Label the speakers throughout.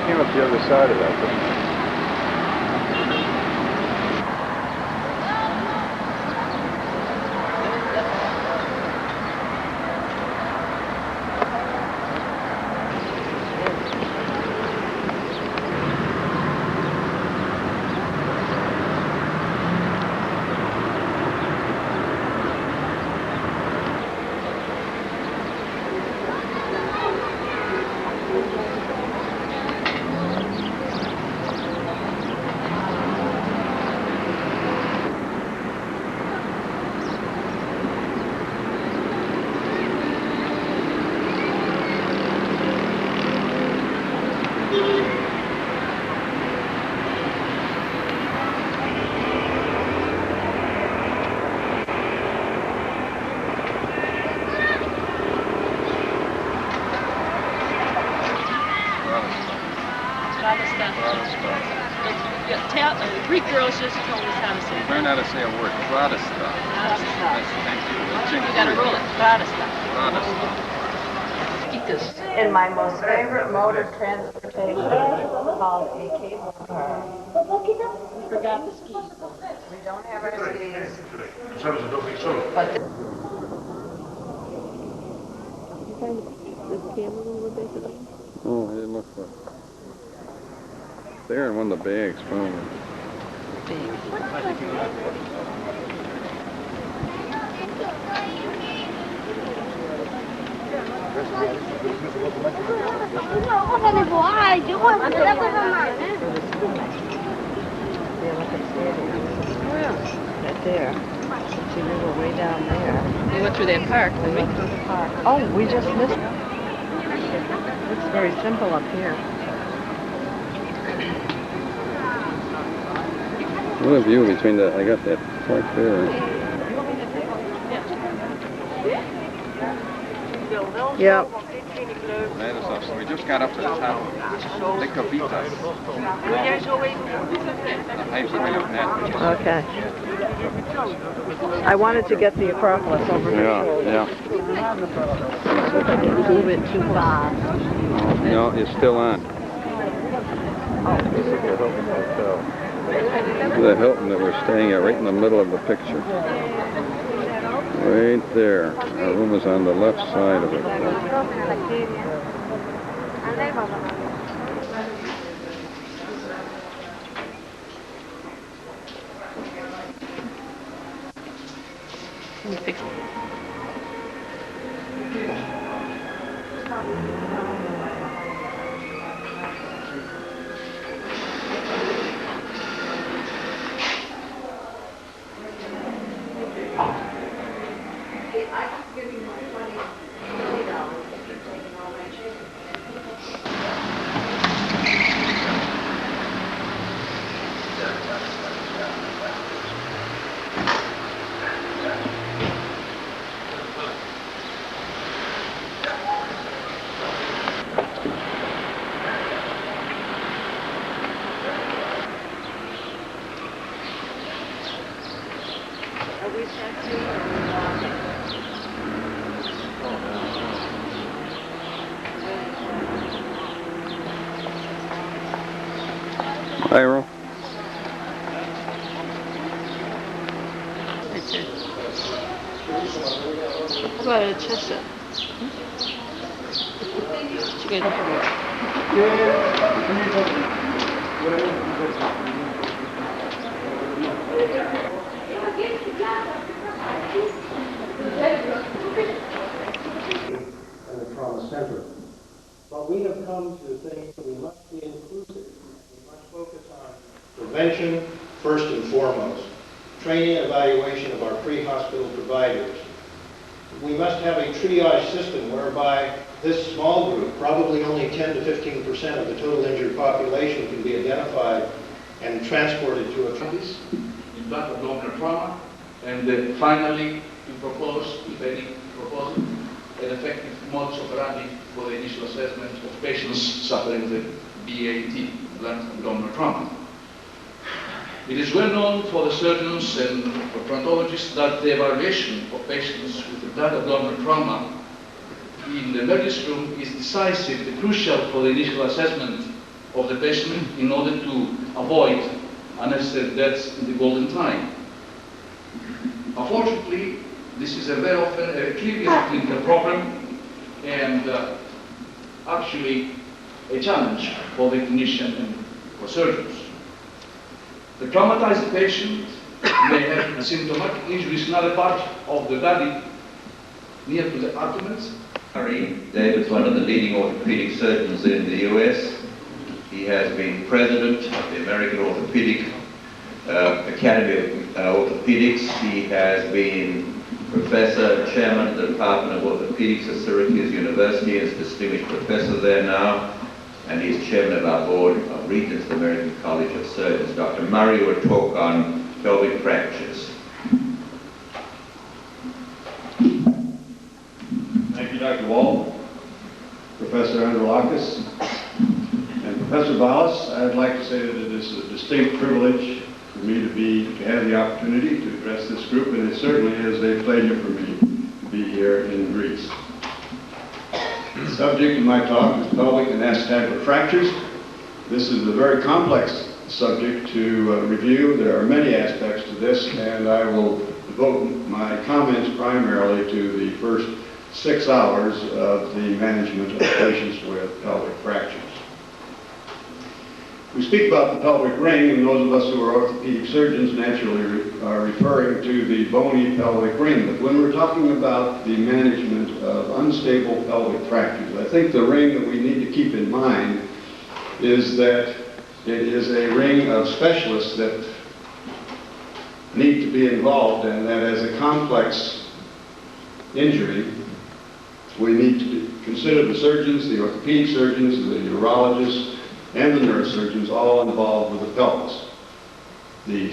Speaker 1: Came up the other side of that thing.
Speaker 2: Greek girls just told us how to say it.
Speaker 1: Learn how to say a word. Protestant. Thank you.
Speaker 2: You gotta roll it. Protestant.
Speaker 3: In my most favorite mode of transportation, called a cable car.
Speaker 2: We forgot the skis.
Speaker 3: We don't have our skis. But
Speaker 2: This camera a little bit.
Speaker 1: Oh, it looks like there in one of the bags, probably.
Speaker 3: right there. See, we were way down there.
Speaker 2: We went through that park, didn't we?
Speaker 3: Oh, we just missed it. It's very simple up here.
Speaker 1: What a view between the, I got that park there.
Speaker 3: Yep.
Speaker 1: So we just got up to the top.
Speaker 3: Okay. I wanted to get the Acropolis over here.
Speaker 1: Yeah.
Speaker 3: A little bit too fast.
Speaker 1: No, it's still on. The Hilton that we're staying at, right in the middle of the picture. Right there. Our room is on the left side of it. Hi, Earl.
Speaker 2: How about a Cheshire?
Speaker 4: and foremost. Training and evaluation of our pre-hospital providers. We must have a triage system whereby this small group, probably only 10 to 15% of the total injured population, can be identified and transported to a
Speaker 5: in blunt abdominal trauma, and finally to propose, if any proposal, an effective modus operandi for the initial assessment of patients suffering the BAT, blunt abdominal trauma. It is well known for the surgeons and for traumatologists that the evaluation of patients with blunt abdominal trauma in the emergency room is decisive and crucial for the initial assessment of the patient in order to avoid unnecessary deaths in the golden time. Unfortunately, this is a very often a clearly clinical problem and actually a challenge for the clinician and for surgeons. The traumatized patient may have symptomatic injuries in other parts of the body near to the abdomen.
Speaker 6: David's one of the leading orthopedic surgeons in the US. He has been president of the American Orthopedic Academy of Orthopedics. He has been professor, chairman of the Department of Orthopedics at Syracuse University, and is distinguished professor there now. And he's chairman of our board of regents of the American College of Surgeons. Dr. Murray will talk on pelvic fractures.
Speaker 7: Thank you, Dr. Wall, Professor Androulakis, and Professor Vallis. I'd like to say that it is a distinct privilege for me to have the opportunity to address this group, and it certainly is a pleasure for me to be here in Greece. The subject of my talk is pelvic and acetabular fractures. This is a very complex subject to review. There are many aspects to this, and I will devote my comments primarily to the first 6 hours of the management of patients with pelvic fractures. We speak about the pelvic ring, and those of us who are orthopedic surgeons naturally are referring to the bony pelvic ring. But when we're talking about the management of unstable pelvic fractures, I think the ring that we need to keep in mind is that it is a ring of specialists that need to be involved, and that as a complex injury, we need to consider the surgeons, the orthopedic surgeons, the urologists, and the neurosurgeons all involved with the pelvis. The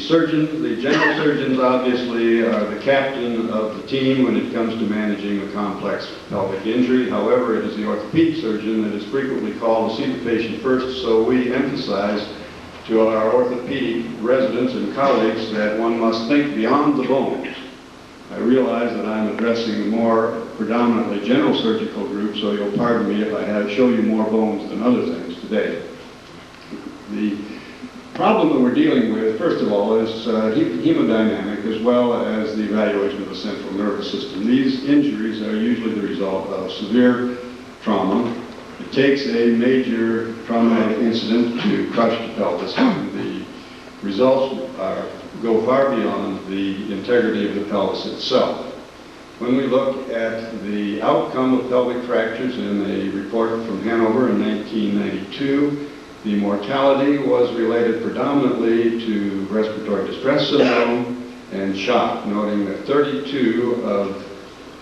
Speaker 7: general surgeons obviously are the captain of the team when it comes to managing a complex pelvic injury. However, it is the orthopedic surgeon that is frequently called to see the patient first, so we emphasize to our orthopedic residents and colleagues that one must think beyond the bones. I realize that I'm addressing the more predominantly general surgical group, so you'll pardon me if I show you more bones than other things today. The problem that we're dealing with, first of all, is hemodynamic as well as the evaluation of the central nervous system. These injuries are usually the result of severe trauma. It takes a major traumatic incident to crush the pelvis, and the results go far beyond the integrity of the pelvis itself. When we look at the outcome of pelvic fractures in a report from Hanover in 1992, the mortality was related predominantly to respiratory distress syndrome and shock, noting that 32 of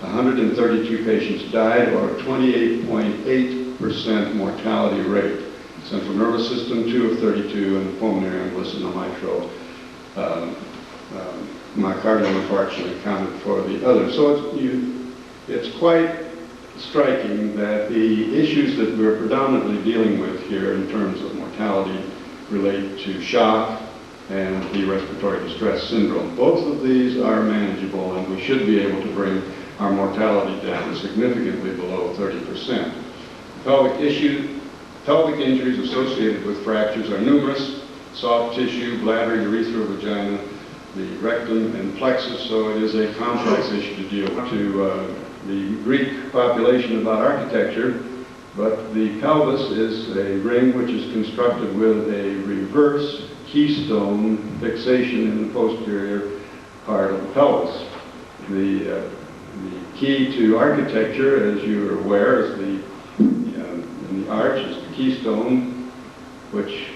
Speaker 7: 132 patients died, or a 28.8% mortality rate. Central nervous system, 2 of 32, and pulmonary embolus and mitral myocardial infarction accounted for the other. So it's quite striking that the issues that we're predominantly dealing with here in terms of mortality relate to shock and the respiratory distress syndrome. Both of these are manageable, and we should be able to bring our mortality down significantly below 30%. Pelvic injuries associated with fractures are numerous: soft tissue, bladder, urethra, vagina, the rectum, and plexus, so it is a complex issue to deal with. To the Greek population about architecture, but the pelvis is a ring which is constructed with a reverse keystone fixation in the posterior part of the pelvis. The key to architecture, as you are aware, is in the arch is the keystone, which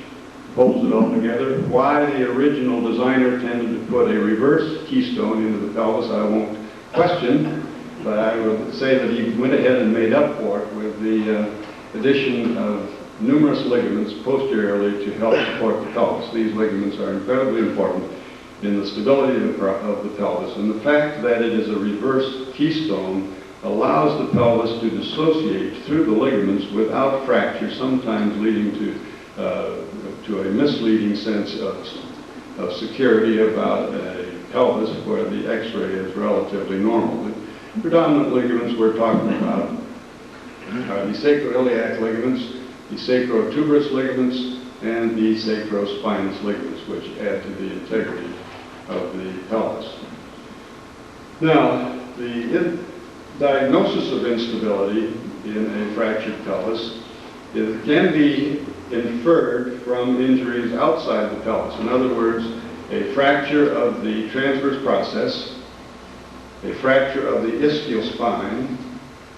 Speaker 7: holds it all together. Why the original designer tended to put a reverse keystone into the pelvis, I won't question, but I would say that he went ahead and made up for it with the addition of numerous ligaments posteriorly to help support the pelvis. These ligaments are incredibly important in the stability of the pelvis, and the fact that it is a reverse keystone allows the pelvis to dissociate through the ligaments without fracture, sometimes leading to a misleading sense of security about a pelvis where the x-ray is relatively normal. The predominant ligaments we're talking about are the sacroiliac ligaments, the sacrotuberous ligaments, and the sacrospinous ligaments, which add to the integrity of the pelvis. Now, the diagnosis of instability in a fractured pelvis can be inferred from injuries outside the pelvis. In other words, a fracture of the transverse process, a fracture of the ischial spine,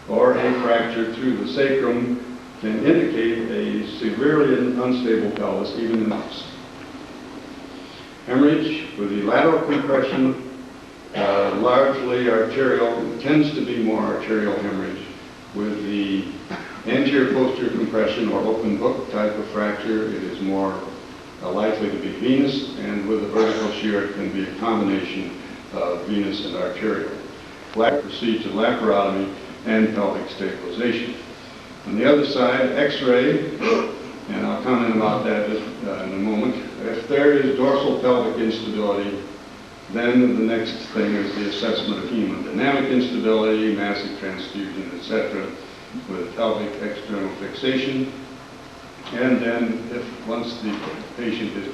Speaker 7: or a fracture through the sacrum can indicate a severely unstable pelvis, even in us. Hemorrhage with the lateral compression, largely arterial, tends to be more arterial hemorrhage. With the anterior posterior compression or open book type of fracture, it is more likely to be venous, and with the vertical shear, it can be a combination of venous and arterial. Proceed to laparotomy and pelvic stabilization. On the other side, X-ray, and I'll comment about that in a moment. If there is dorsal pelvic instability, then the next thing is the assessment of hemodynamic instability, massive transfusion, etc., with pelvic external fixation. And then, if once the patient is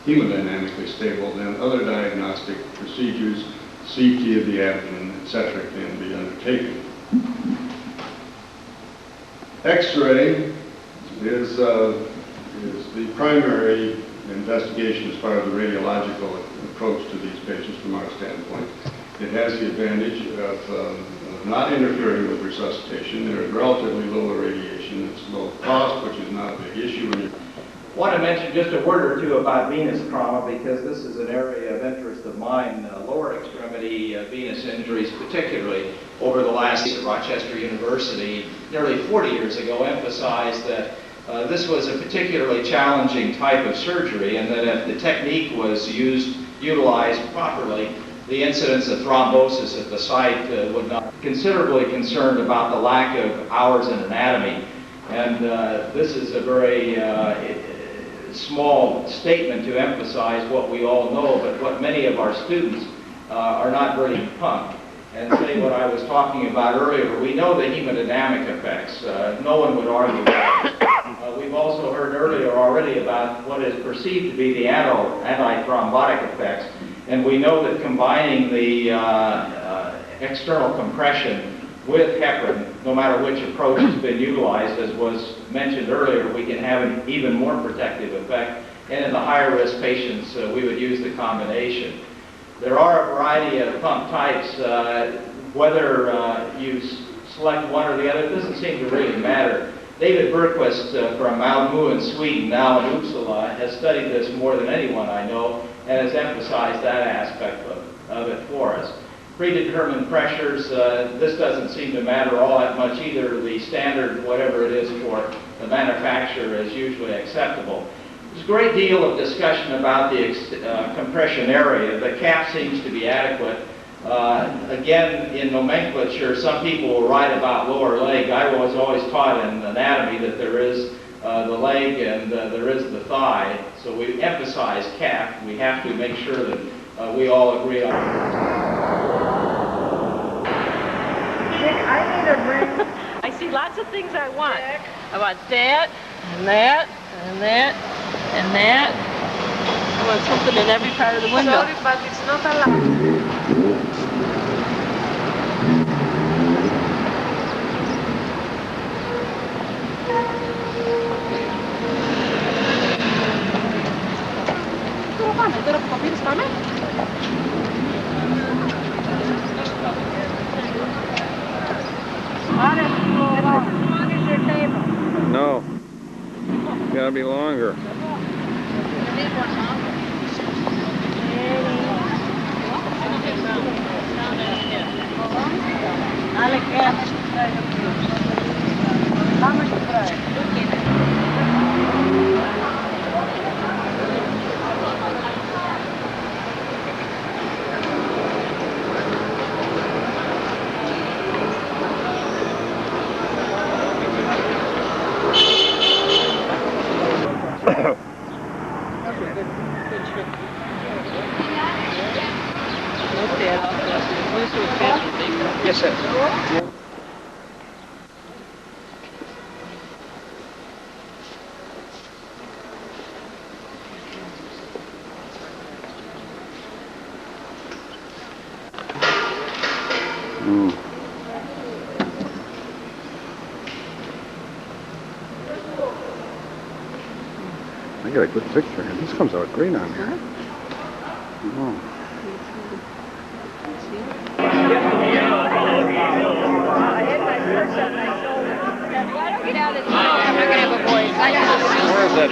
Speaker 7: hemodynamically stable, then other diagnostic procedures, CT of the abdomen, etc., can be undertaken. X-ray is the primary investigation as far as the radiological approach to these patients from our standpoint. It has the advantage of not interfering with resuscitation. There is relatively low radiation. It's low cost, which is not a big issue.
Speaker 8: I want to mention just a word or two about venous trauma, because this is an area of interest of mine. Lower extremity venous injuries, particularly over the last year at Rochester University, nearly 40 years ago, emphasized that this was a particularly challenging type of surgery, and that if the technique was utilized properly, the incidence of thrombosis at the site would not. Considerably concerned about the lack of hours in anatomy, and this is a very small statement to emphasize what we all know, but what many of our students are not very pumped, and say what I was talking about earlier. We know the hemodynamic effects. No one would argue that. We've also heard earlier already about what is perceived to be the anti-thrombotic effects, and we know that combining the external compression with heparin, no matter which approach has been utilized, as was mentioned earlier, we can have an even more protective effect, and in the higher risk patients, we would use the combination. There are a variety of pump types. Whether you select one or the other, it doesn't seem to really matter. David Bergquist from Malmö in Sweden, now in Uppsala, has studied this more than anyone I know, and has emphasized that aspect of it for us. Predetermined pressures, this doesn't seem to matter all that much either. The standard, whatever it is for the manufacturer, is usually acceptable. There's a great deal of discussion about the compression area. The cap seems to be adequate. Again, in nomenclature, some people will write about lower leg. I was always taught in anatomy that there is the leg and there is the thigh. So we emphasize cap. We have to make sure that we all agree on it.
Speaker 3: Dick, I need a ring.
Speaker 2: I see lots of things I want. I want that, and that, and that, and that. I want something in every part of the window.
Speaker 3: Sorry, but it's not allowed.
Speaker 1: No. Gotta be longer.
Speaker 4: Yes, sir.
Speaker 1: I got a good picture. This comes out green on here. Oh. Where's that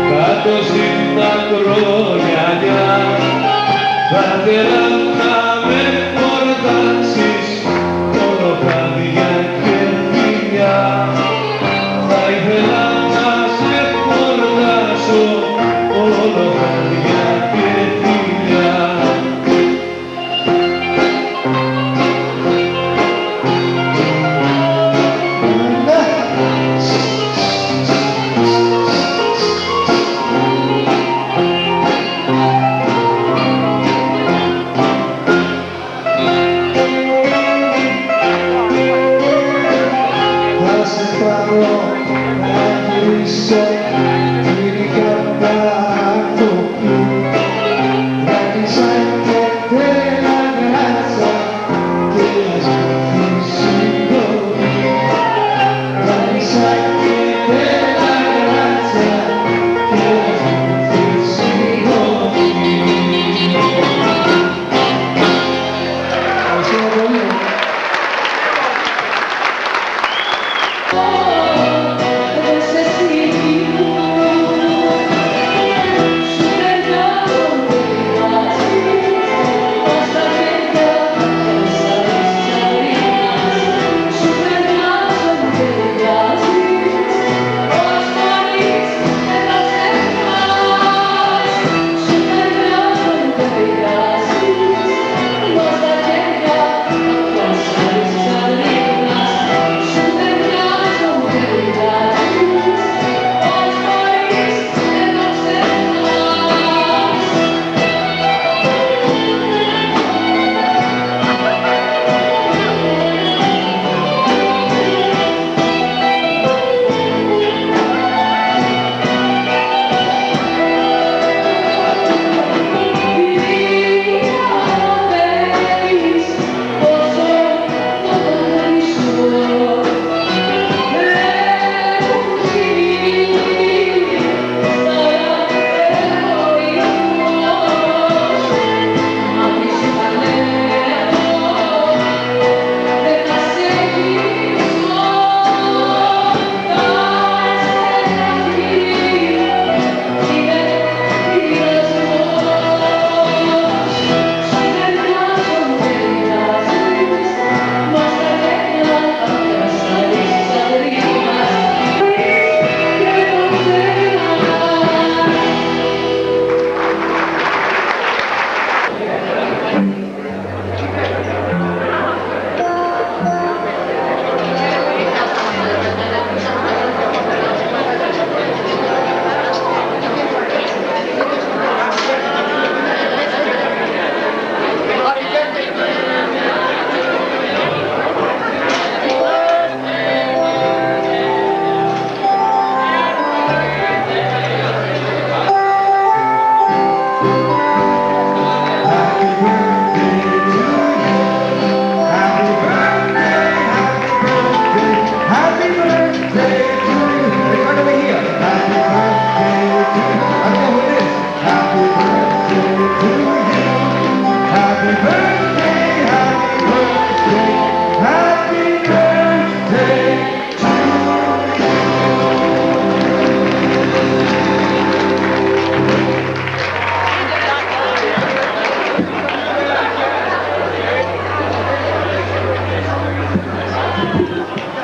Speaker 9: κάτω στην ακρογιαλιά θα θέλα να με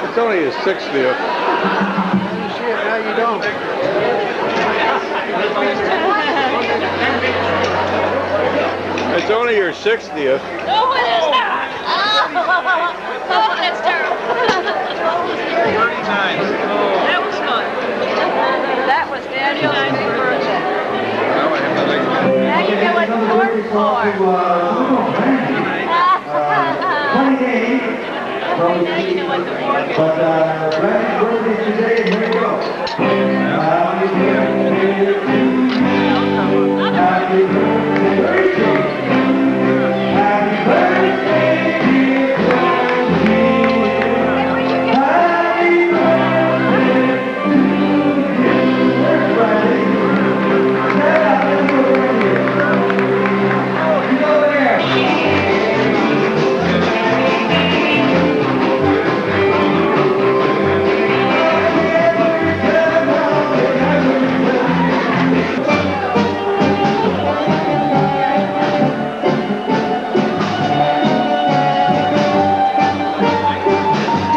Speaker 1: It's only his 60th. Shit, how you doing? It's only your 60th.
Speaker 2: No, it is not. Oh, that's terrible.
Speaker 5: 39.
Speaker 2: That was fun.
Speaker 3: That was Daniel's big birthday.
Speaker 5: Now I have the next one.
Speaker 3: Now you know what to work for. Now you know what to work for.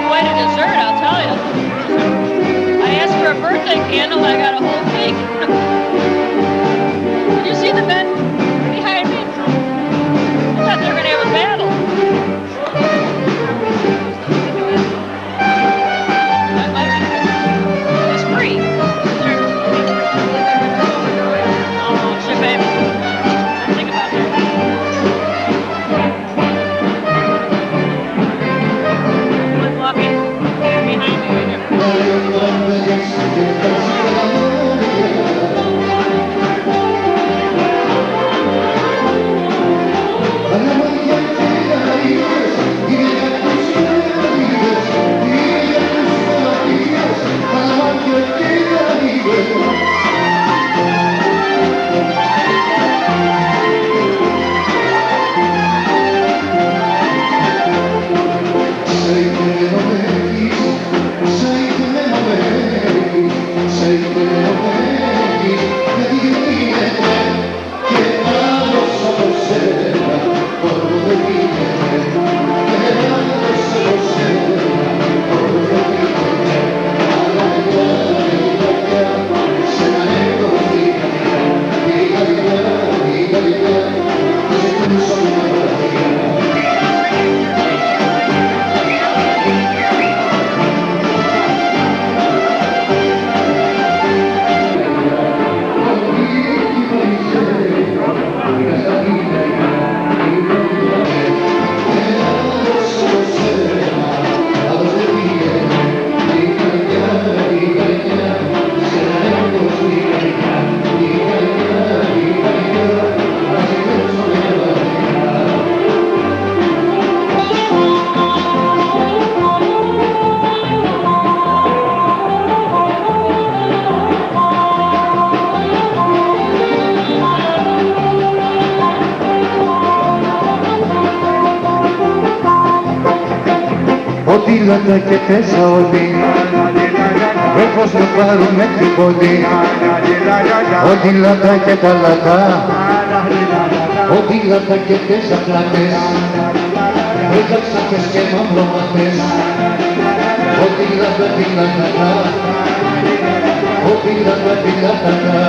Speaker 2: Quite a dessert, I'll tell you. I asked for a birthday candle, I got a whole cake. Did you see the men behind me? I thought they were going to have a battle. It's free. Oh, shit, baby. Think about that. One walking behind
Speaker 9: Οδήλατα και πέσα όλοι, βρέφος να πάρουμε την πόλη. Οδήλατα και τα λατά, οδήλατα και πέσα πλάτες, έταξατες και μαυρομαθές. Οδήλατα τη λατά, οδήλατα τη λατά.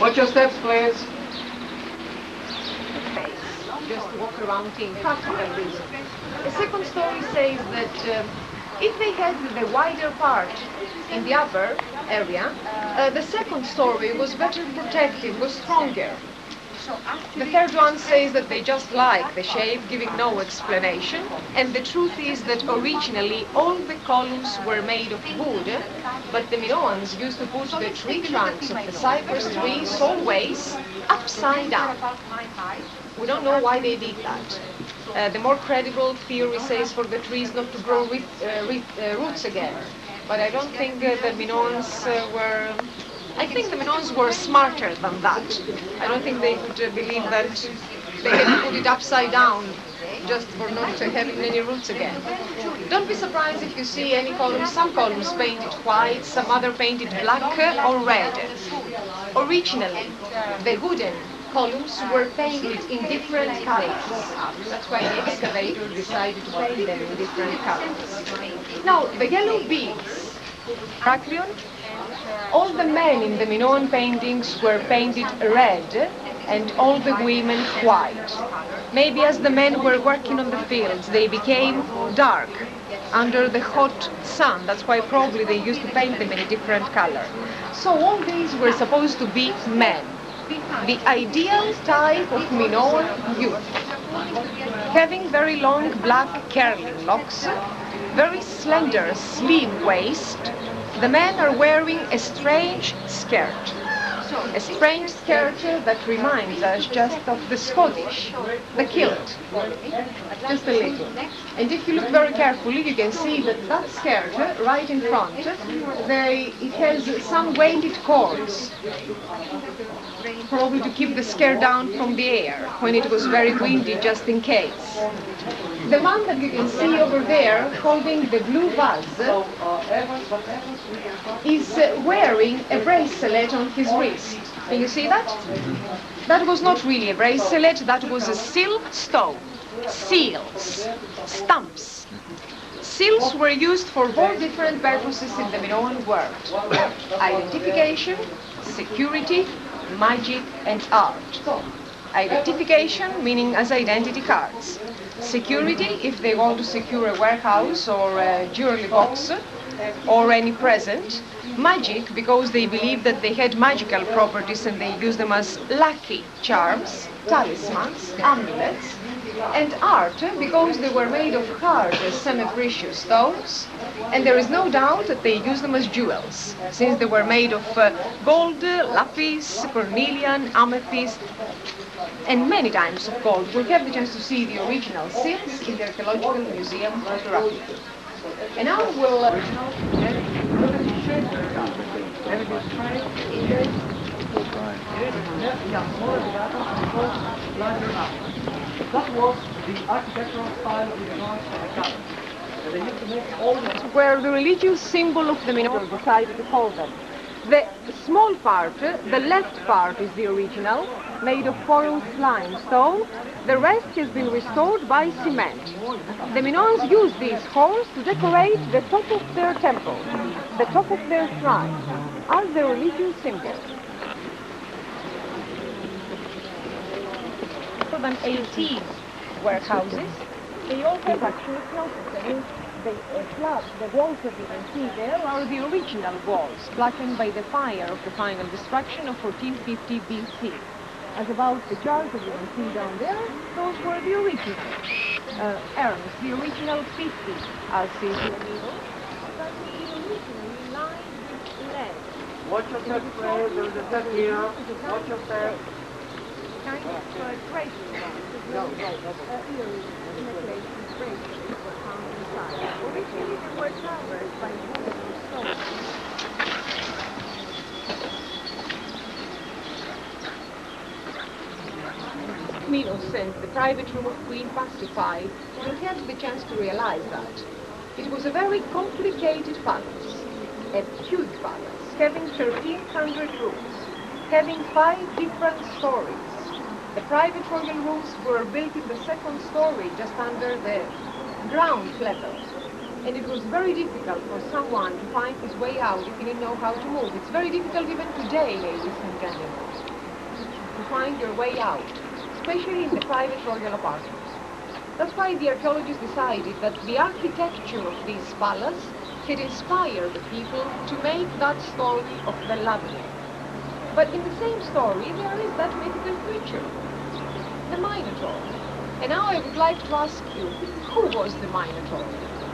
Speaker 3: Watch your steps, please. Just walk around in practical reason. The second story says that if they had the wider part in the upper area, the second story was better protected, was stronger. The third one says that they just like the shape, giving no explanation, and the truth is that originally all the columns were made of wood, but the Minoans used to put the tree trunks of the cypress trees always upside down. We don't know why they did that. The more credible theory says for the trees not to grow roots again, but I don't think the Minoans were I think the Minoans were smarter than that. I don't think they could believe that they had to put it upside down just for not having any roots again. Don't be surprised if you see any columns, some columns painted white, some other painted black or red. Originally, the wooden columns were painted in different colors. That's why the excavator decided to paint them in different colors. Now, the yellow beads, Heraclion, all the men in the Minoan paintings were painted red and all the women white. Maybe as the men were working on the fields, they became dark under the hot sun. That's why probably they used to paint them in a different color. So all these were supposed to be men, the ideal type of Minoan youth, having very long black curling locks, very slender, slim waist. The men are wearing a strange skirt that reminds us just of the Scottish, the kilt, just a little. And if you look very carefully, you can see that that skirt, right in front, it has some weighted cords, probably to keep the skirt down from the air when it was very windy, just in case. The man that you can see over there holding the blue vase is wearing a bracelet on his wrist. Can you see that? That was not really a bracelet, that was a seal stone. Seals, stamps. Seals were used for four different purposes in the Minoan world: identification, security, magic, and art. Identification, meaning as identity cards. Security, if they want to secure a warehouse or a jewelry box or any present. Magic, because they believed that they had magical properties and they used them as lucky charms, talismans, amulets. And art, because they were made of hard, semi-precious stones, and there is no doubt that they used them as jewels, since they were made of gold, lapis, cornelian, amethyst, and many types of gold. We'll have the chance to see the original seals in the Archaeological Museum of Heraclion. And now we'll...
Speaker 10: That was the architectural style of the Minoans at the time. They used to make all the...
Speaker 3: where the religious symbol of the Minoans decided to call them. The small part, the left part, is the original, made of porous limestone. The rest has been restored by cement. The Minoans used these horns to decorate the top of their temple, the top of their shrine, as their religious symbol. More than 18 warehouses. They all have actually closets. The walls that you can see there are the original walls, blackened by the fire of the final destruction of 1450 BC. As about the jars that you can see down there, those were the original urns, the original 50, as is in the middle. That was the originally lined with lead.
Speaker 10: Watch your step, there is a step here. Watch your step.
Speaker 3: Kind of drapery one.
Speaker 10: No.
Speaker 3: Earrings in a place with draperies were found inside. Originally they were covered by wood or stone. Minos and the private room of Queen Pasiphae will have the chance to realize that. It was a very complicated palace, a huge palace, having 1,300 rooms, having 5 different stories. The private royal rooms were built in the second story, just under the ground level. And it was very difficult for someone to find his way out if he didn't know how to move. It's very difficult even today, ladies and gentlemen, to find your way out, especially in the private royal apartments. That's why the archaeologists decided that the architecture of this palace had inspired the people to make that story of the labyrinth. But in the same story, there is that mythical creature, the Minotaur. And now I would like to ask you, who was the Minotaur?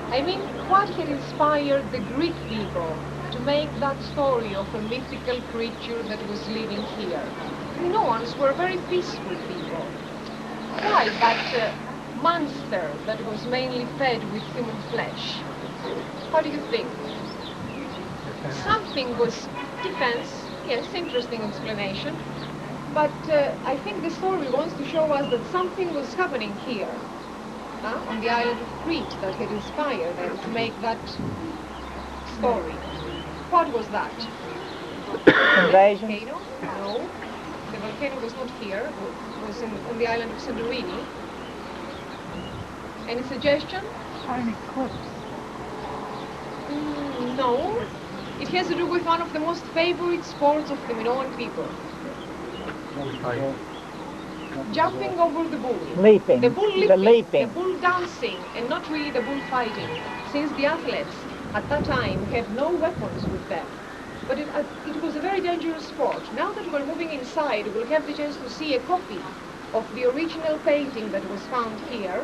Speaker 3: I mean, what had inspired the Greek people to make that story of a mythical creature that was living here? The Minoans were very peaceful people. Why that monster that was mainly fed with human flesh? How do you think? Something was defense, Yes, interesting explanation. But I think the story wants to show us that something was happening here, on the island of Crete, that had inspired them to make that story. What was that?
Speaker 11: Invasion?
Speaker 3: Volcano? No. The volcano was not here. It was on the island of Santorini. Any suggestion?
Speaker 11: An eclipse.
Speaker 3: No. It has to do with one of the most favorite sports of the Minoan people. Jumping over the bull.
Speaker 11: Leaping.
Speaker 3: The bull leaping.
Speaker 11: The leaping.
Speaker 3: The bull dancing, and not really the bull fighting, since the athletes at that time had no weapons with them. But it was a very dangerous sport. Now that we're moving inside, we'll have the chance to see a copy of the original painting that was found here,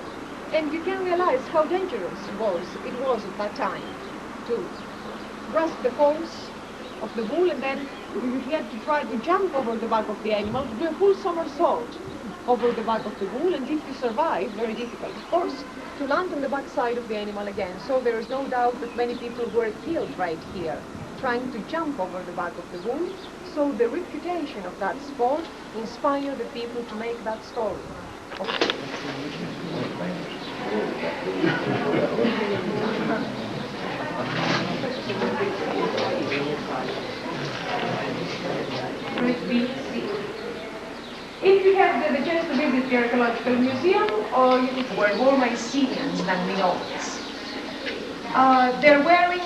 Speaker 3: and you can realize how dangerous it was at that time to grasp the horns of the bull, and then you had to try to jump over the back of the animal, to do a full somersault over the back of the bull, and if you survive, very difficult, of course, to land on the back side of the animal again. So there is no doubt that many people were killed right here, trying to jump over the back of the bull. So the reputation of that sport inspired the people to make that story. If you have the chance to visit the archaeological museum, or you were more Mycenaeans than Minoans. They're wearing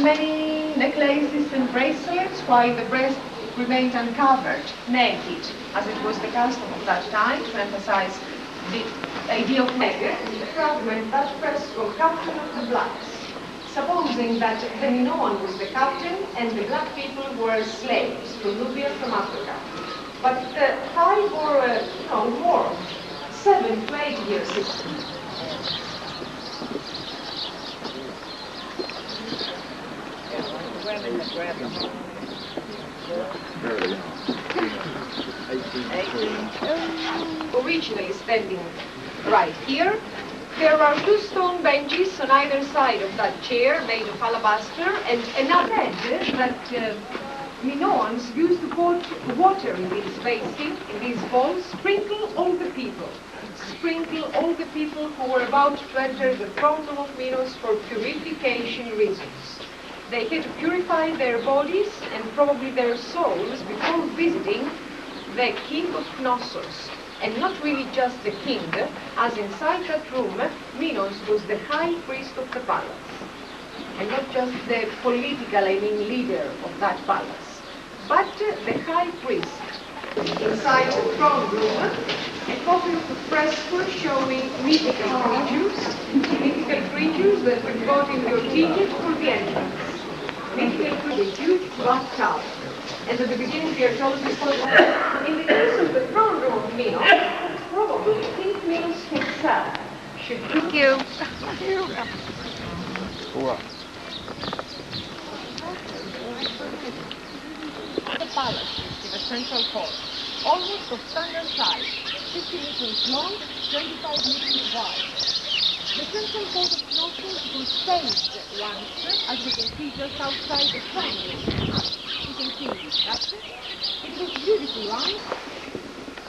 Speaker 3: many necklaces and bracelets, while the breast remained uncovered, naked, as it was the custom of that time, to emphasize the idea of naked. The fragment, that fresco, Captain of the Blacks, supposing that the Minoan was the captain and the black people were slaves from Nubia, from Africa. But 5 or more, 7 to 8 years ago. Originally standing right here, there are 2 stone benches on either side of that chair made of alabaster, and another bed that Minoans used to put water in these basins, in these bowls, sprinkle all the people who were about to enter the throne room of Minos for purification reasons. They had to purify their bodies and probably their souls before visiting the king of Knossos. And not really just the king, as inside that room, Minos was the high priest of the palace. And not just the political, leader of that palace, but the high priest. Inside the throne room, a copy of a fresco showing mythical creatures that we've got in your ticket for the entrance. Mythical creatures, a huge bathtub. And at the beginning, the archaeologists thought, in the case of the throne room of Minos, probably King Minos himself should be.
Speaker 11: Thank you.
Speaker 3: The palace is a central hall, almost of standard size, 50 meters long, 25 meters wide. The central court of Knossos was staged once, as we can see just outside the throne room. You can see that's it. It was beautifully lined.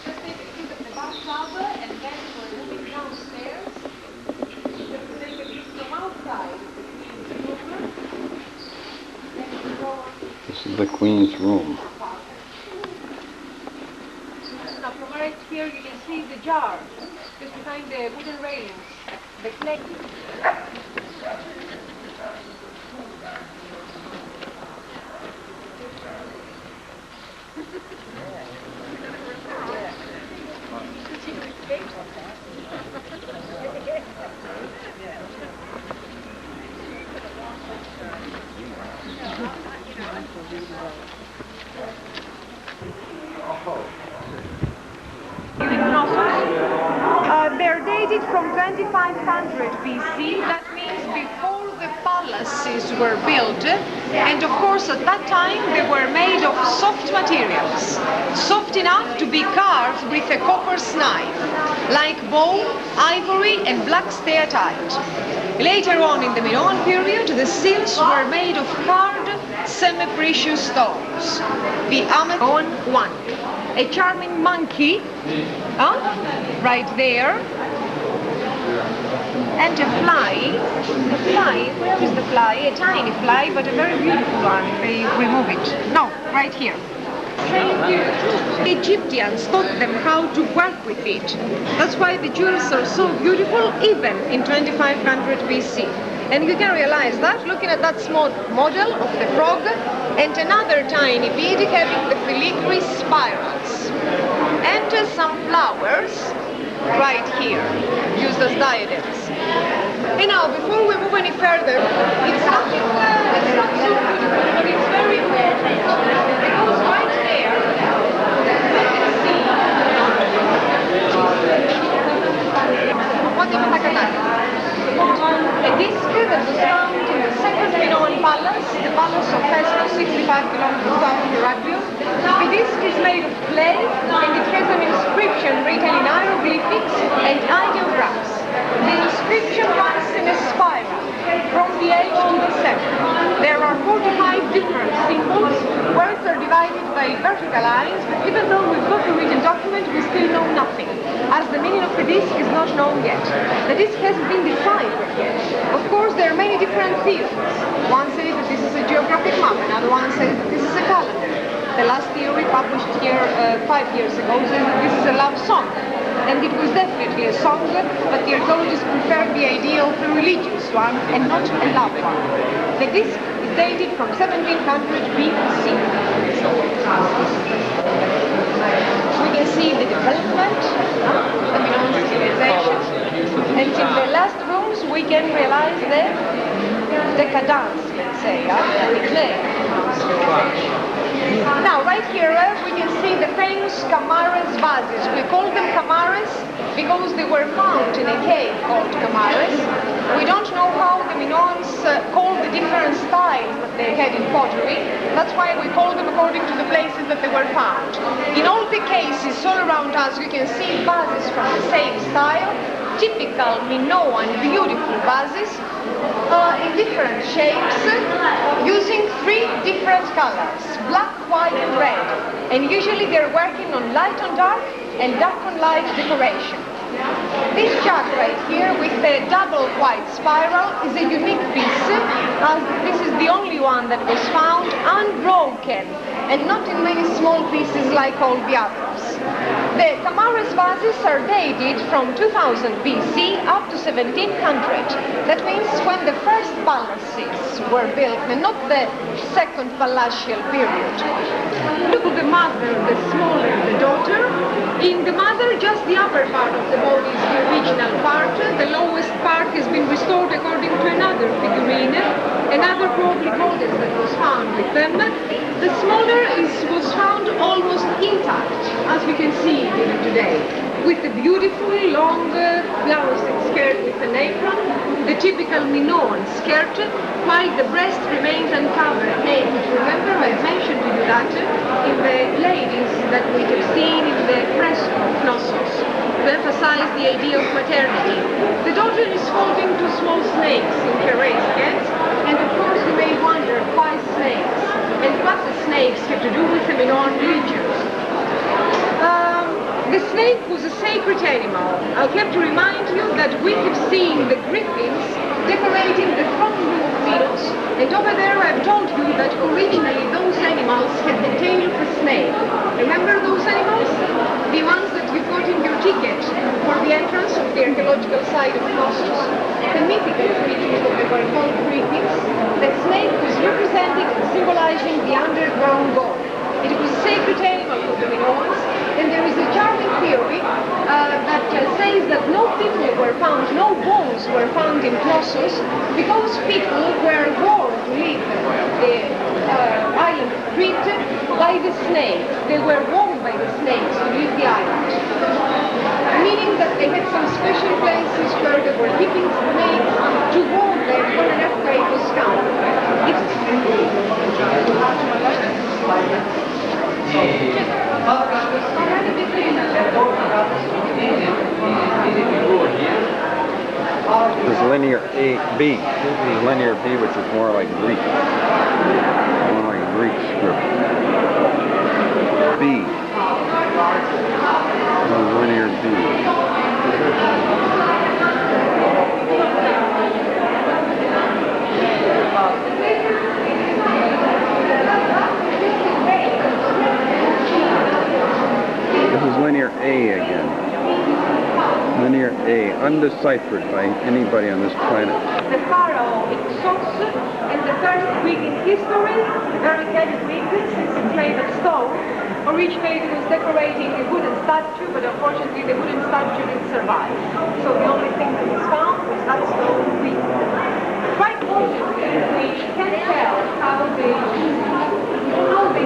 Speaker 3: Just take a look at the bathtub, and then we're moving downstairs. Just to take a look from outside the queen's room.
Speaker 1: This is the Queen's room.
Speaker 3: Now from right here you can see the jar, just behind the wooden railings, the clay. They're dated from 2500 BC. That means before the palaces were built. And of course, at that time, they were made of soft materials, soft enough to be carved with a copper's knife, like bone, ivory, and black steatite. Later on in the Minoan period, the seals were made of carved semi-precious stones. The Amazon one. A charming monkey, right there. And a fly, where is the fly? A tiny fly, but a very beautiful one. They remove it. No, right here. The Egyptians taught them how to work with it. That's why the jewels are so beautiful, even in 2500 BC. And you can realize that looking at that small model of the frog and another tiny bead having the filigree spirals. And some flowers right here, used as diadems. And now, before we move any further, it's not so beautiful, but it's very important. Because right there, we can see a disc that was found in the second Minoan palace, the palace of Festus, 65 kilometers south of Heraclius. The disc is made of clay and it has an inscription written in hieroglyphics and ideograms. The inscription runs in a spiral from the 8th to the 7th. There are 45 different symbols. Words are divided by vertical lines, but even though we've got the written document, we still know nothing, as the meaning of the disc is not known yet. The disc hasn't been deciphered yet. Of course, there are many different theories. One says that this is a geographic map, another one says that this is a calendar. The last theory published here 5 years ago says that this is a love song. And it was definitely a song, but the archaeologists preferred the idea of a religious one and not a love one. The disc is dated from 1700 BC. We can see the development of the Minoan civilization. And in the last rooms we can realize the decadence, let's say, the decline of civilization. Now, right here, we can see the famous Kamares vases. We call them Kamares because they were found in a cave called Kamares. We don't know how the Minoans called the different styles that they had in pottery. That's why we call them according to the places that they were found. In all the cases all around us, you can see vases from the same style, typical Minoan beautiful vases, in different shapes, using 3 different colors, black, white and red. And usually they're working on light on dark and dark on light decoration. This jug right here with the double white spiral is a unique piece, as this is the only one that was found unbroken and not in many small pieces like all the others. The Kamares vases are dated from 2000 BC up to 1700. That means when the first palaces were built and not the second palatial period. Look at the mother, the smaller, the daughter. In the mother, just the upper part of the body is the original part. The lowest part has been restored according to another figurine, another probably goddess that was found with them. The smaller was found almost intact, as we can see even today, with a beautiful long blouse skirt with an apron, the typical Minoan skirt, while the breast remains uncovered, naked. Remember, I've mentioned to you that in the ladies that we have seen in the fresco of Knossos, to emphasize the idea of maternity. The daughter is holding 2 small snakes in her raised hands, and of course you may wonder why snakes, and what the snakes have to do with the Minoan religion. The snake was a sacred animal. I'll have to remind you that we have seen the griffins decorating the throne room of Minos, and over there I've told you that originally those animals had the tail of a snake. Remember those animals? The ones that you got in your ticket for the entrance of the archaeological site of Knossos. The mythical creatures that they were called griffins. The snake was representing and symbolizing the underground god. It was a sacred animal for the Minoans, and there is a charming theory that says that no people were found, no bones were found in Knossos because people were warned to leave the island of Crete by the snake. They were warned by the snakes to leave the island, meaning that they had some special places where they were keeping snakes to warn them when an earthquake was coming.
Speaker 1: There's a linear B. This is linear B, which is more like Greek. More like Greek script. B. Linear B. This is linear A again. Linear A, undeciphered by anybody on this planet.
Speaker 3: The pharaoh Exodus in the first Greek in history, very heavy Greek, this is made of stone. Originally it was decorating a wooden statue, but unfortunately the wooden statue didn't survive. So the only thing that was found was that stone Greek. Quite possibly we can tell how they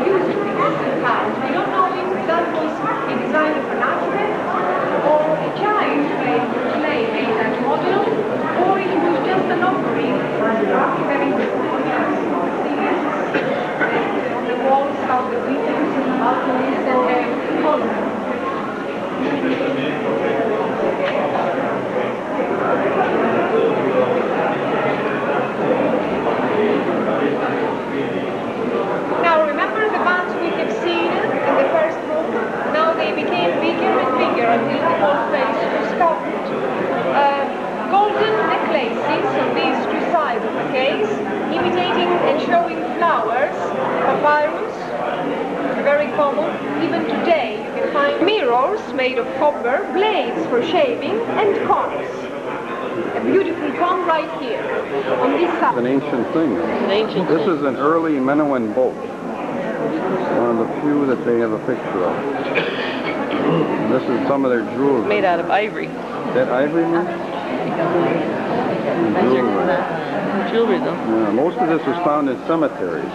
Speaker 3: use it in this house. We don't know if that was a design of an architect, or a child clay made that model, or it was just an offering having the on the walls of the windows and the balconies and the columns. Now remember the bands we have seen in the first room? Now they became bigger and bigger until the whole face was covered. Golden necklaces on these two sides of the case, imitating and showing flowers, papyrus, very common. Even today you can find mirrors made of copper, blades for shaving, and combs. A beautiful comb right here on this side.
Speaker 1: It's an ancient thing. This is an early Minoan boat. One of the few that they have a picture of. And this is some of their jewelry.
Speaker 2: Made out of ivory.
Speaker 1: Is that ivory? Jewelry.
Speaker 2: Jewelry though.
Speaker 1: Yeah, most of this was found in cemeteries.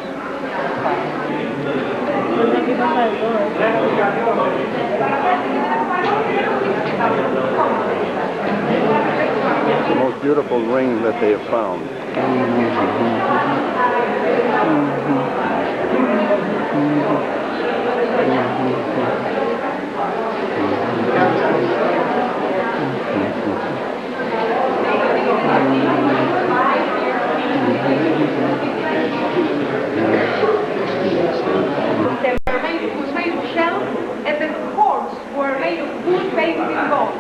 Speaker 1: It's the most beautiful ring that they have found.
Speaker 3: It was made of shell, and the horns were made of wood painted in gold.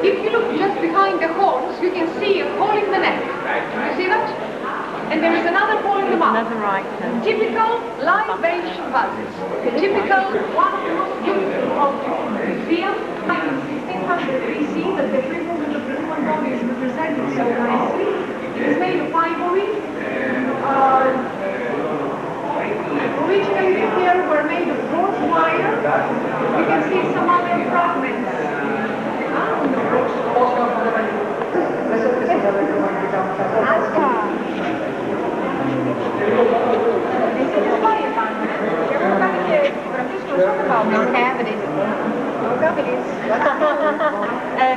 Speaker 3: If you look just behind the horns, you can see a hole in the neck. You see that? And there is another hole in the mouth.
Speaker 2: Another right.
Speaker 3: Typical libation vases. Typical one of the most beautiful objects in the museum. In 1600 BC, that the treatment of the human body is represented so nicely. It is made of ivory. Originally the hair were made of bronze wire. You can see some other fragments.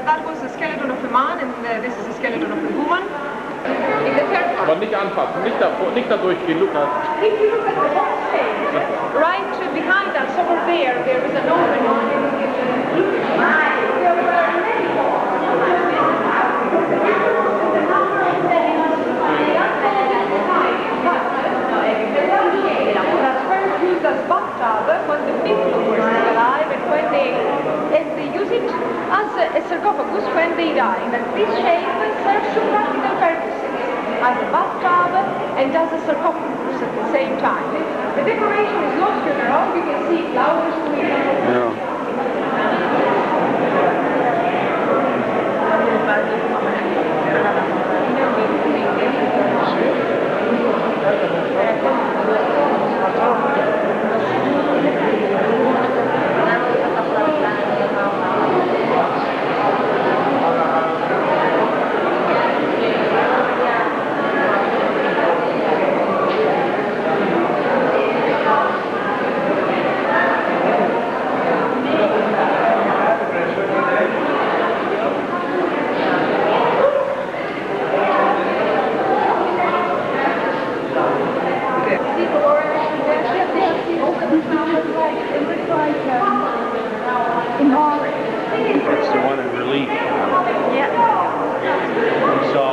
Speaker 3: That was the skeleton of a man, and this is the skeleton of a woman. In the third part.
Speaker 12: Aber nicht anfassen, nicht da durchgehen, Lukas.
Speaker 3: If you look at the whole stage, right behind us over there, there is an opening. There were many holes. The number of names, that's first used as bathtub when the people were still alive, and when they use it as a sarcophagus when they die. And this shape serves two practical purposes, as a bathtub and as a sarcophagus at the same time. The decoration is not funeral, you can see flowers to it.
Speaker 1: Yeah.
Speaker 12: That's the one in relief.
Speaker 3: Yeah.
Speaker 12: We saw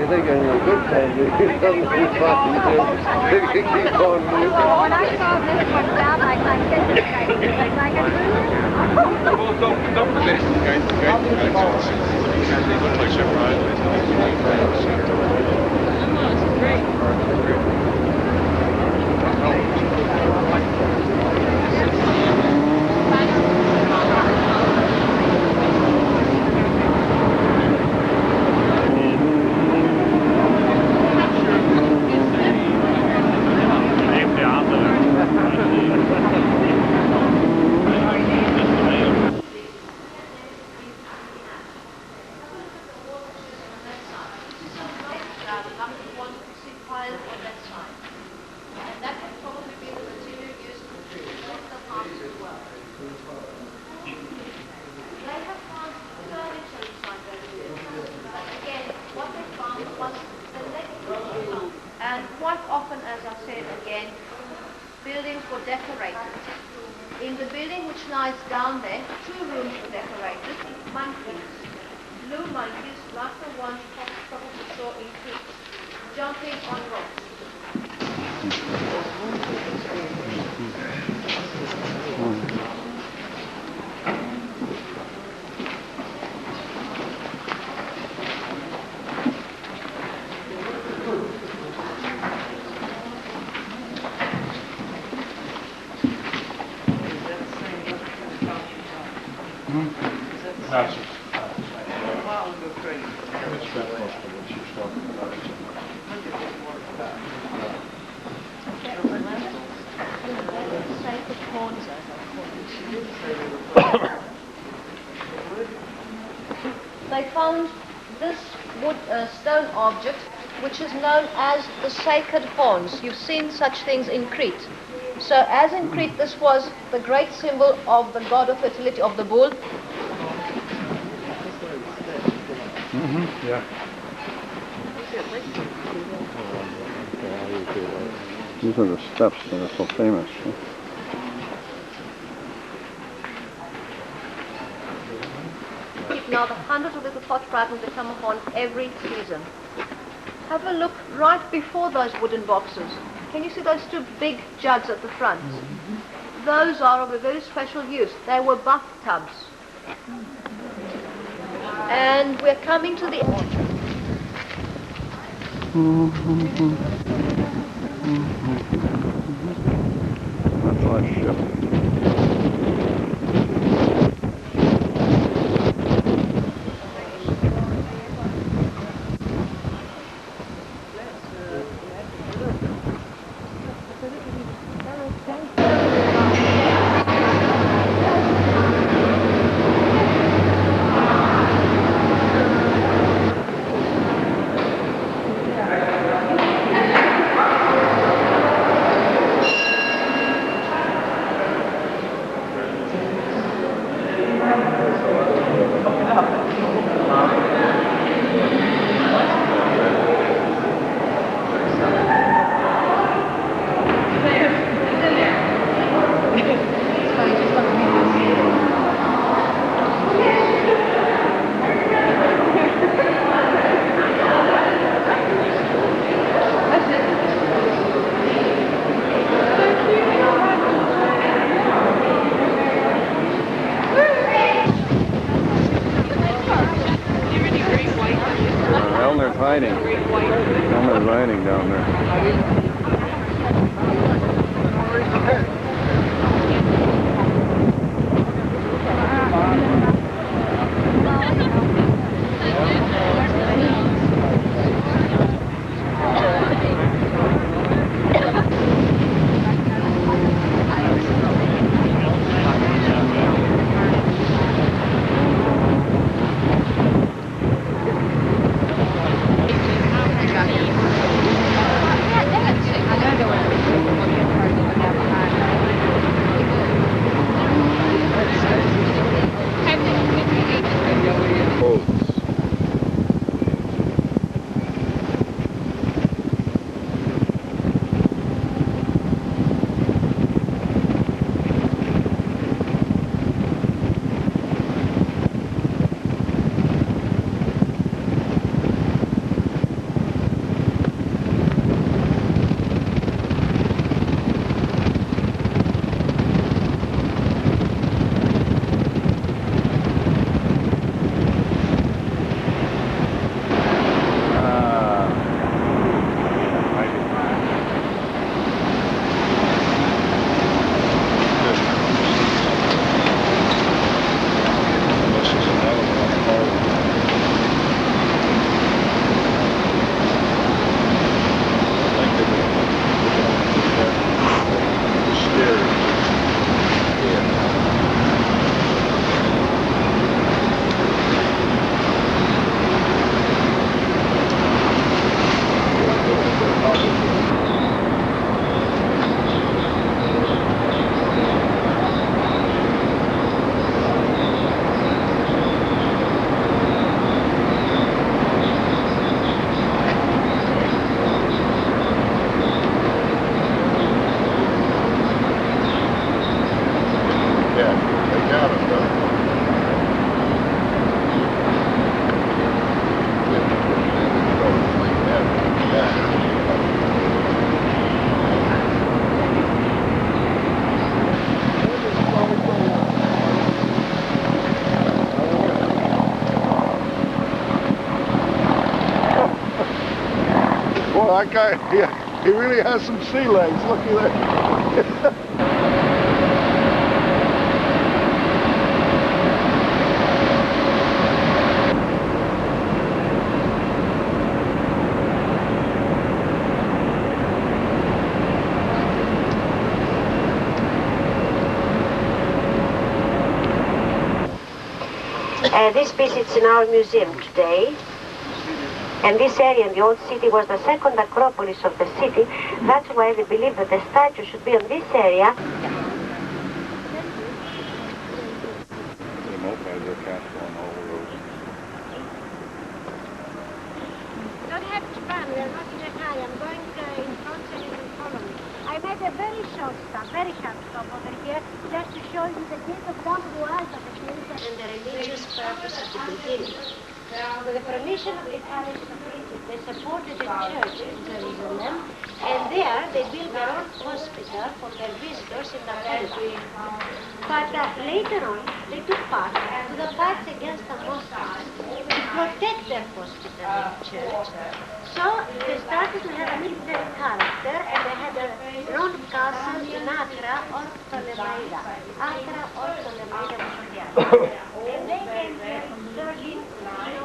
Speaker 9: You're thinking you're a good family. They can keep on moving.
Speaker 13: Well, when I saw this one down, I said to the guy,
Speaker 12: Well, don't forget, guys.
Speaker 3: And quite often, as I said again, buildings were decorated. In the building which lies down there, 2 rooms were decorated. Monkeys, blue monkeys, like the ones you probably saw in Crete, jumping on rocks. They found this stone object, which is known as the sacred horns. You've seen such things in Crete. So as in Crete, this was the great symbol of the god of fertility, of the bull.
Speaker 1: Yeah. These are the steps that are so famous.
Speaker 3: Now the hundreds of little pot fragments that come upon every season. Have a look right before those wooden boxes. Can you see those 2 big jugs at the front? Those are of a very special use. They were bathtubs. And we're coming to the end.
Speaker 1: That's our ship. Elmer's hiding. Elmer's hiding down there.
Speaker 14: that guy, he really has some sea legs. Looky there.
Speaker 15: This visits in our museum today. And this area in the old city was the second acropolis of the city. That's why they believe that the statue should be on this area.
Speaker 1: The mopeds are cast on all the roads.
Speaker 13: Don't have to run, we are not in a hurry. I'm going in front so you can follow me. I made a very short stop, very short stop over here, just to show you the gate of Dambuaz of the place and the religious purpose at the beginning. With the permission of the parish of Egypt, they supported a church in Jerusalem, and there they built their own hospital for their visitors in the America. But later on, they took part to the fights against the Muslims to protect their hospital and church. So they started to have a military character, and they had their own castle in Accra or Ptolemaida. Accra or Ptolemaida was on the other. And they came here in 1309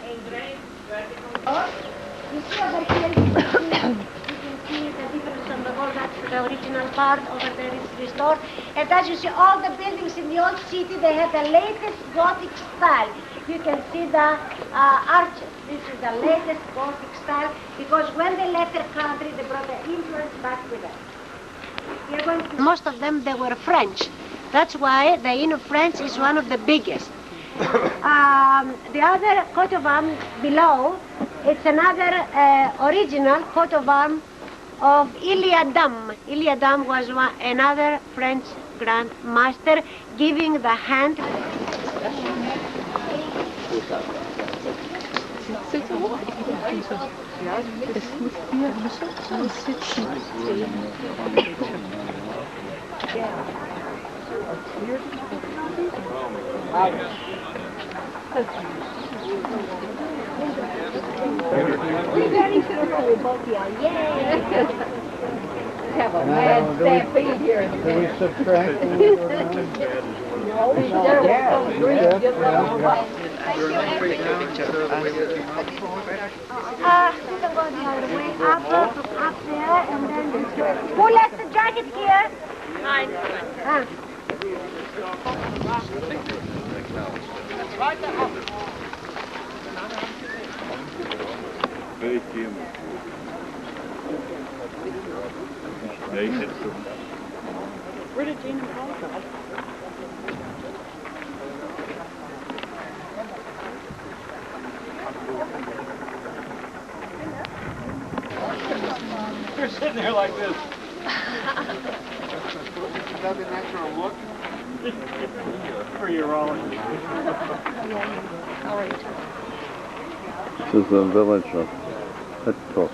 Speaker 13: AD. You see over here, you can see the difference on the wall. That's the original part. Over there is restored. And as you see, all the buildings in the old city, they had the latest Gothic style. You can see the arches. This is the latest Gothic style, because when they left their country, they brought the influence back with them. Most of them, they were French. That's why the Inn of France is one of the biggest. The other coat of arms below, it's another original coat of arms of Iliadam. Iliadam was another French Grand Master giving the hand. We're very careful about the yay! Have a mad stampede here in a minute.
Speaker 14: Do we subtract?
Speaker 13: You can go the other way, up there, and then who left the jacket here? Mine.
Speaker 1: Very cute.
Speaker 11: Where did Gene and Paul go?
Speaker 12: You're sitting there like this. Is that the natural look? For your urologist.
Speaker 11: All right.
Speaker 1: This is the village of Petros.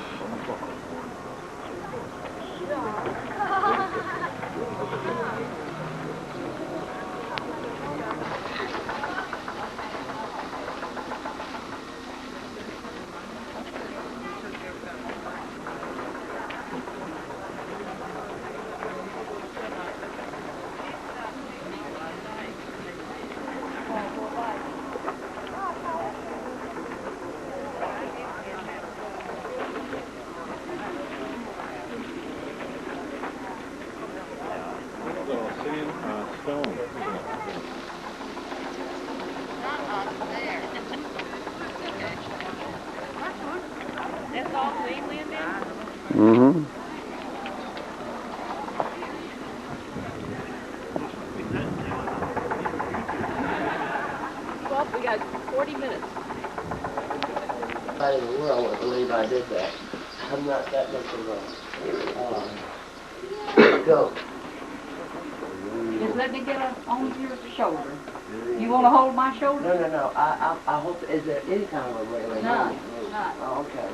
Speaker 2: That's all mainland now?
Speaker 1: Mm-hmm.
Speaker 2: Well, we got 40 minutes.
Speaker 10: Nobody in the world would believe I did that. I'm not that much of a goat.
Speaker 11: Just let me get on your shoulder. You want to hold my shoulder?
Speaker 10: No. I hope, is there any kind of a railing?
Speaker 11: None.
Speaker 10: Oh, okay.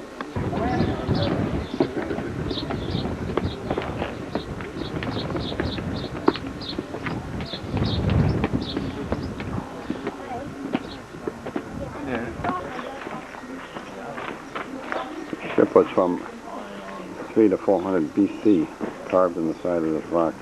Speaker 1: Ship was from 3 to 400 BC, carved in the side of this rock.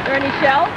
Speaker 2: Are there any shells?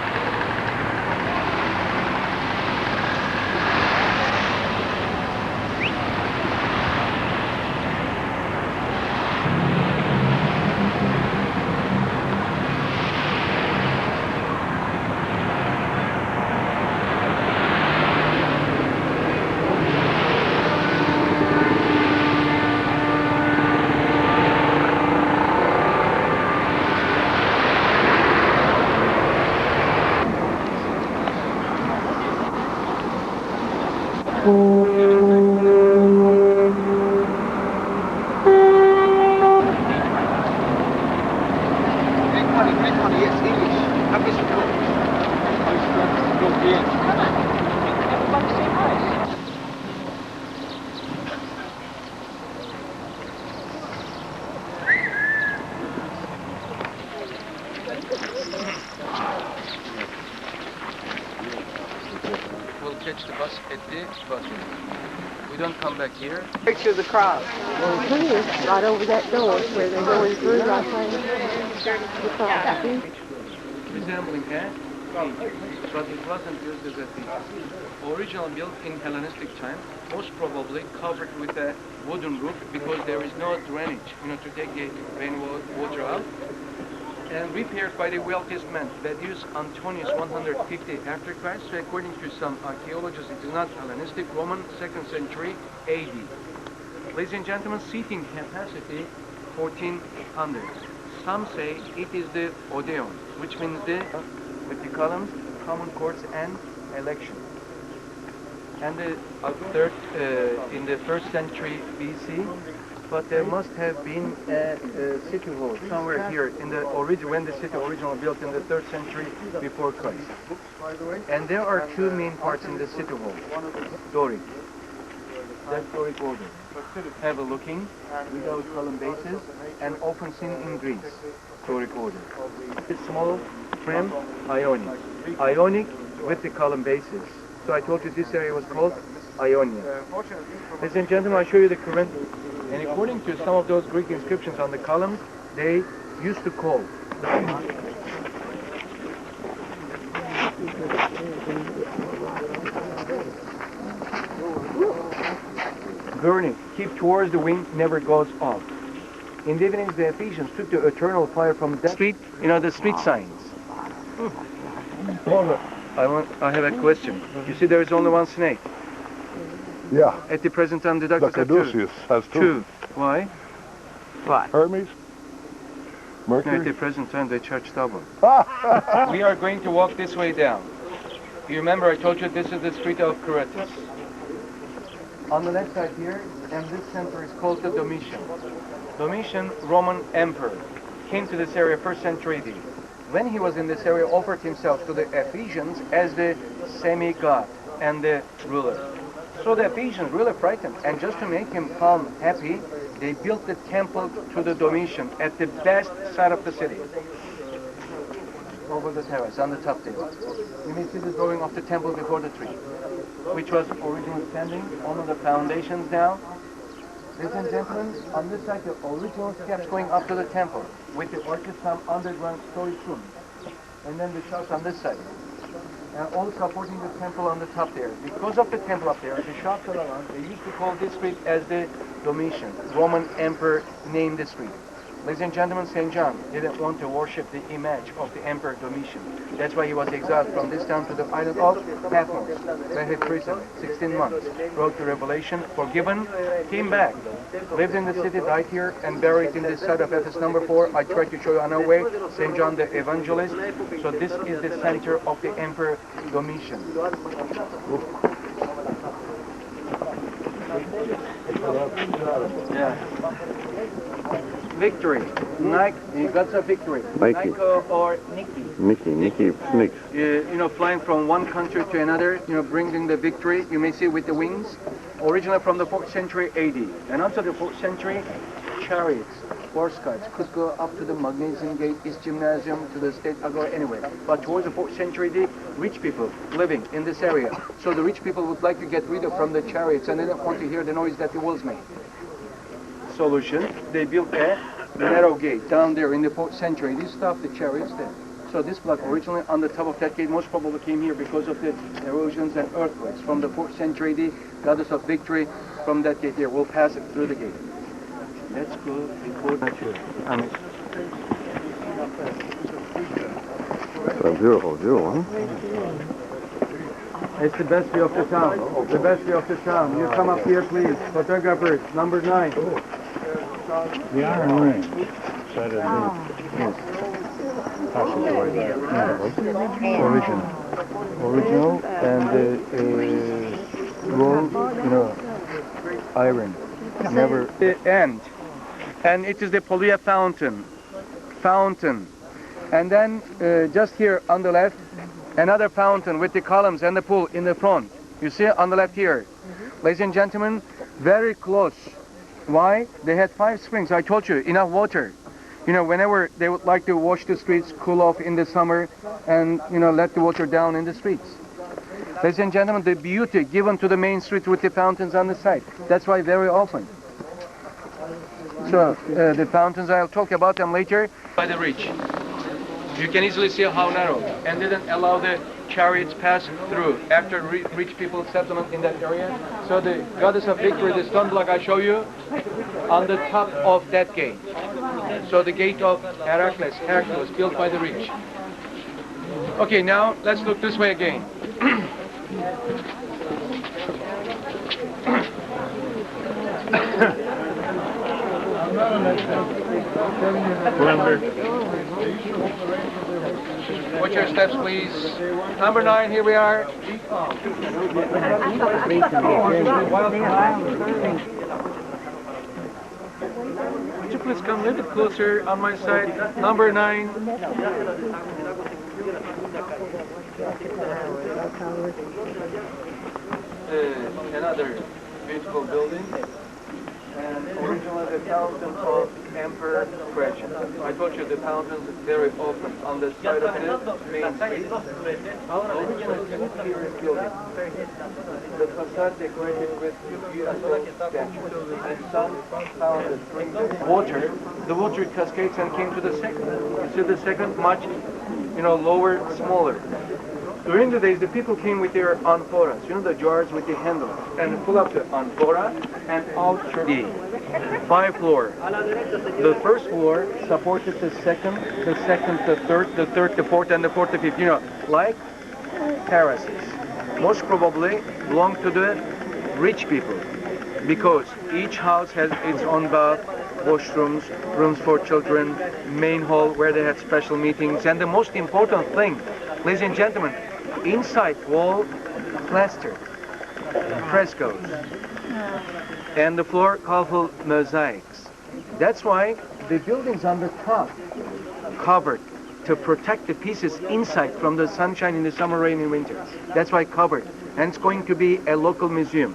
Speaker 16: We'll catch the bus at the bus room. We don't come back here.
Speaker 2: Picture of the crowd.
Speaker 17: Right over that door where they're going through right there.
Speaker 16: Resembling a beach, but it wasn't used as a beach. Original built in Hellenistic time, most probably covered with a wooden roof because there is no drainage, to take the rainwater out. And repaired by the wealthiest men. That is Antonius 150 after Christ. So according to some archaeologists, it is not Hellenistic, Roman, 2nd century AD. Ladies and gentlemen, seating capacity 1400. Some say it is the Odeon, which means with the columns, common courts and election. And in the 1st century BC, but there must have been a city hall somewhere here in the when the city originally built in the 3rd century before Christ. And there are two main parts in the city hall. Doric. That's Doric order. Have a looking without column bases and often seen in Greece. Doric order. It's small, prim, Ionic. Ionic with the column bases. So I told you this area was called Ionia. Ladies and gentlemen, I'll show you the current. And according to some of those Greek inscriptions on the columns, they used to call. Burning, keep towards the wind, never goes off. In the evenings, the Ephesians took the eternal fire from that street, the street signs. I have a question. You see there is only one snake.
Speaker 14: Yeah.
Speaker 16: At the present time, the
Speaker 14: The
Speaker 16: doctors have two.
Speaker 14: caduceus has two.
Speaker 16: Two. Why?
Speaker 2: What?
Speaker 14: Hermes?
Speaker 16: No, at the
Speaker 14: Mercury?
Speaker 16: present time, they charge double. We are going to walk this way down. You remember I told you this is the street of Curatus. On the left side here, and this center is called the Domitian. Domitian, Roman emperor, came to this area 1st century AD. When he was in this area, offered himself to the Ephesians as the semi-god and the ruler. So the Ephesians really frightened, and just to make him calm, happy, they built the temple to the Domitian at the best side of the city. Over the terrace, on the top there. You may see the drawing of the temple before the tree, which was originally standing on the foundations now. Ladies and gentlemen, on this side, the original steps going up to the temple, with the orchid some underground storage rooms. And then the shops on this side. And all supporting the temple on the top there. Because of the temple up there, the shops are around, they used to call this street as the Domitian. Roman emperor named the street. Ladies and gentlemen, St. John didn't want to worship the image of the Emperor Domitian. That's why he was exiled from this town to the island of Patmos, where he prisoned 16 months, wrote the Revelation, forgiven, came back, lived in the city, died here, and buried in this side of Ephesus number 4. I tried to show you on our way, St. John the Evangelist. So this is the center of the Emperor Domitian. Yeah. Victory. Nike, gods of victory.
Speaker 1: Nike.
Speaker 16: Or Nikki.
Speaker 1: Nikki snakes.
Speaker 16: Flying from one country to another, bringing the victory. You may see with the wings. Originally from the 4th century AD. And also the 4th century, chariots, horse carts could go up to the Magnesium Gate, East Gymnasium, to the State Agora, anyway. But towards the 4th century AD, rich people living in this area. So the rich people would like to get rid of from the chariots, and they don't want to hear the noise that the wheels make. Solution, they built a narrow gate down there in the 4th century. They stopped the chariots there. So this block originally on the top of that gate most probably came here because of the erosions and earthquakes. From the 4th century, the goddess of victory from that gate here will pass it through the gate. Let's go before the church.
Speaker 1: A beautiful view, huh?
Speaker 16: It's the best view of the town. The best view of the town. You come up here, please. Photographers, number 9.
Speaker 14: The Iron Ring.
Speaker 16: Original and roll, iron. Never end. And it is the Polya fountain. And then just here on the left, another fountain with the columns and the pool in the front. You see on the left here. Ladies and gentlemen, very close. Why? They had 5 springs. I told you, enough water. Whenever they would like to wash the streets, cool off in the summer, and, let the water down in the streets. Ladies and gentlemen, the beauty given to the main street with the fountains on the side. That's why very often. So, the fountains, I'll talk about them later. By the rich. You can easily see how narrow, and didn't allow the chariots pass through after rich people settlement in that area. So the goddess of victory, the stone block I show you, on the top of that gate. So the gate of Hercules, built by the rich. Okay, now let's look this way again. Watch your steps, please. Number 9, here we are. Would you please come a little bit closer on my side? Number 9. Another beautiful building. and originally the fountain of Emperor Trajan. I told you the fountains very often on the side of the main street. Originally, two-tier building. The facade decorated with beautiful statues. And some found the spring of water. The water cascades and came to the second. You see the second much, lower, smaller. During the days, the people came with their amphoras, the jars with the handle, and pull up the amphora and out the 5 floor. The first floor supported the second, the third, the fourth, and the fourth, the fifth. Like terraces. Most probably belong to the rich people, because each house has its own bath, washrooms, rooms for children, main hall where they had special meetings, and the most important thing, ladies and gentlemen, inside wall plaster, frescoes, and the floor colorful mosaics. That's why the buildings on the top covered to protect the pieces inside from the sunshine in the summer, rain, and winter. That's why covered, and it's going to be a local museum.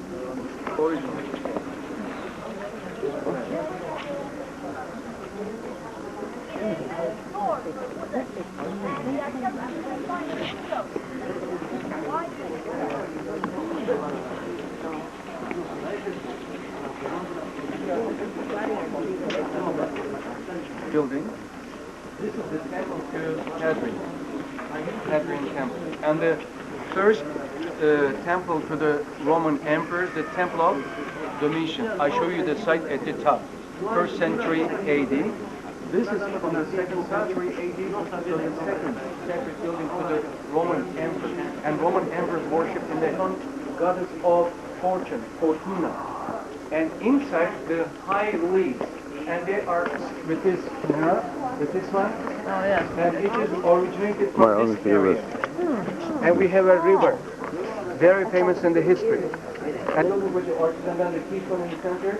Speaker 16: Building. This is the temple to Hadrian Temple. And the first temple to the Roman emperors, the Temple of Domitian. I show you the site at the top. 1st century AD. This is from the 2nd century AD to the second sacred building to the Roman emperor. And Roman emperors worshipped in the goddess of fortune, Fortuna. And inside the high leaves. And they are with this one. Oh yeah. And it is originated from this area. And we have a river, very famous in the history. And with the artisan and the keystone in the center,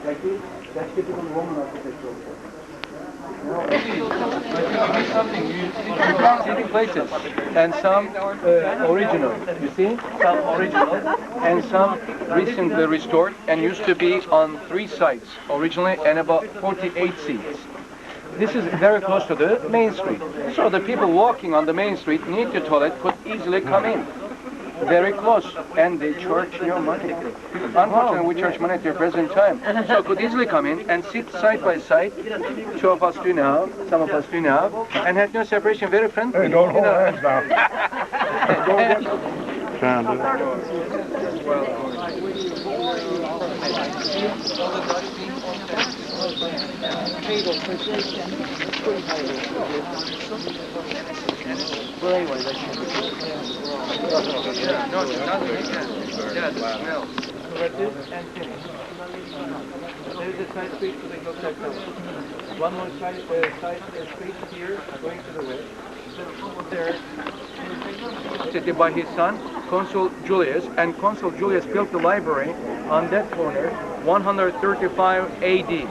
Speaker 16: like this, that's typical Roman architecture. Something you see the places, and some original. You see, some original, and some recently restored, and used to be on 3 sites originally, and about 48 seats. This is very close to the main street, so the people walking on the main street need the toilet could easily come in. Very close, and they charge no money. Unfortunately, we charge money at the present time. So could easily come in and sit side by side. 2 of us do now, some of us do now, and have no separation, very friendly.
Speaker 14: Hey, don't hold hands now.
Speaker 16: Well, anyway, that should be no, yeah, the smell. Correct it and finish. There is a side street to the Gokta Temple. One more side street here, going to the west. There, city by his son, Consul Julius, and Consul Julius built the library on that corner, 135 AD.